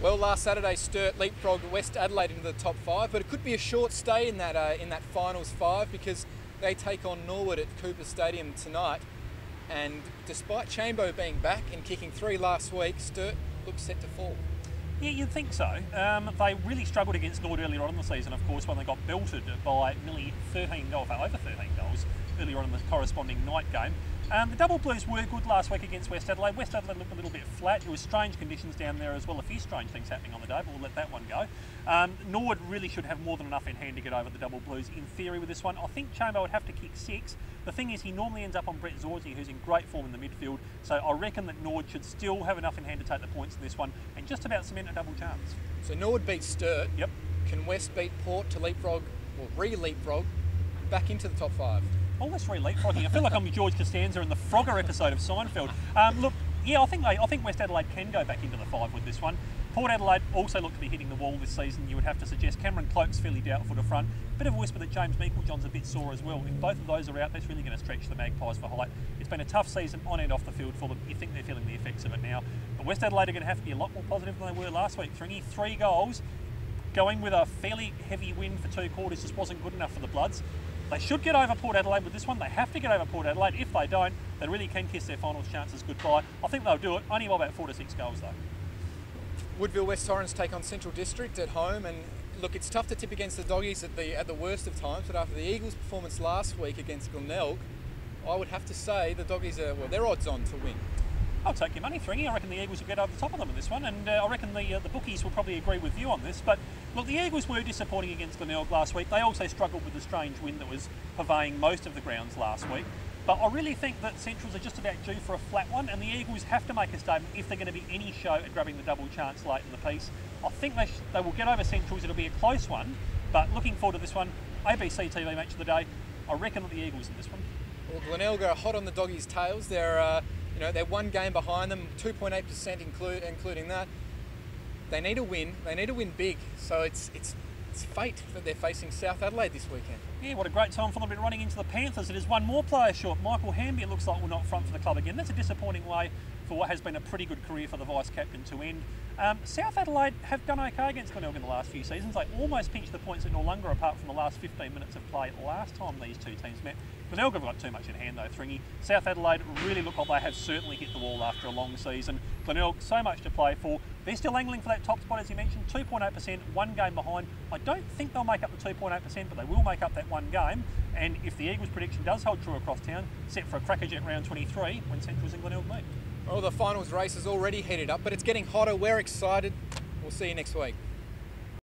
Well, last Saturday, Sturt leapfrogged West Adelaide into the top 5, but it could be a short stay in that finals 5 because they take on Norwood at Cooper Stadium tonight. And despite Chambo being back and kicking 3 last week, Sturt looks set to fall. Yeah, you'd think so. They really struggled against Norwood earlier on in the season, of course, when they got belted by nearly 13 goals, over 13 goals earlier on in the corresponding night game. The Double Blues were good last week against West Adelaide. West Adelaide looked a little bit flat. It was strange conditions down there as well. A few strange things happening on the day, but we'll let that one go. Norwood really should have more than enough in hand to get over the Double Blues in theory with this one. I think Chambo would have to kick 6. The thing is, he normally ends up on Brett Zorzi, who's in great form in the midfield. So I reckon that Norwood should still have enough in hand to take the points in this one and just about cement a double chance. So Norwood beats Sturt. Yep. Can West beat Port to leapfrog, or re-leapfrog, back into the top 5? Almost re-leapfrogging. I feel like I'm George Costanza in the Frogger episode of Seinfeld. Look, yeah, I think West Adelaide can go back into the 5 with this one. Port Adelaide also look to be hitting the wall this season. You would have to suggest Cameron Cloak's fairly doubtful to front. Bit of a whisper that James Meiklejohn's a bit sore as well. If both of those are out, that's really going to stretch the Magpies for height. It's been a tough season on and off the field for them. You think they're feeling the effects of it now. But West Adelaide are going to have to be a lot more positive than they were last week. Thringy, 3 goals. Going with a fairly heavy win for 2 quarters just wasn't good enough for the Bloods. They should get over Port Adelaide with this one. They have to get over Port Adelaide. If they don't, they really can kiss their finals chances goodbye. I think they'll do it, only by about 4 to 6 goals though. Woodville West Torrens take on Central District at home, and look, it's tough to tip against the Doggies at the worst of times, but after the Eagles' performance last week against Glenelg, I would have to say the Doggies are, well, they're odds on to win. I'll take your money, Thringy. I reckon the Eagles will get over the top of them in this one, and I reckon the bookies will probably agree with you on this. But look, the Eagles were disappointing against Glenelg last week. They also struggled with the strange wind that was purveying most of the grounds last week. But I really think that Centrals are just about due for a flat one, and the Eagles have to make a statement if they're going to be any show at grabbing the double chance late in the piece. I think they will get over Centrals. It'll be a close one, but looking forward to this one. ABC TV match of the day. I reckon that the Eagles in this one. Well, Glenelg are hot on the Doggies' tails. They're they're 1 game behind them, 2.8% including that. They need a win. They need to win big. So it's fate that they're facing South Adelaide this weekend. Yeah, what a great time for them to be running into the Panthers. It is 1 more player short. Michael Hamby, it looks like, will not front for the club again. That's a disappointing way for what has been a pretty good career for the vice-captain to end. South Adelaide have done okay against Glenelg in the last few seasons. They almost pinched the points at Noarlunga apart from the last 15 minutes of play last time these 2 teams met. Glenelg have got too much in hand though, Thringy. South Adelaide really look like they have certainly hit the wall after a long season. Glenelg, so much to play for. They're still angling for that top spot, as you mentioned, 2.8%, 1 game behind. I don't think they'll make up the 2.8%, but they will make up that 1 game. And if the Eagles' prediction does hold true across town, set for a crackerjack round 23 when Centrals and Glenelg meet. Well, the finals race is already heated up, but it's getting hotter. We're excited. We'll see you next week.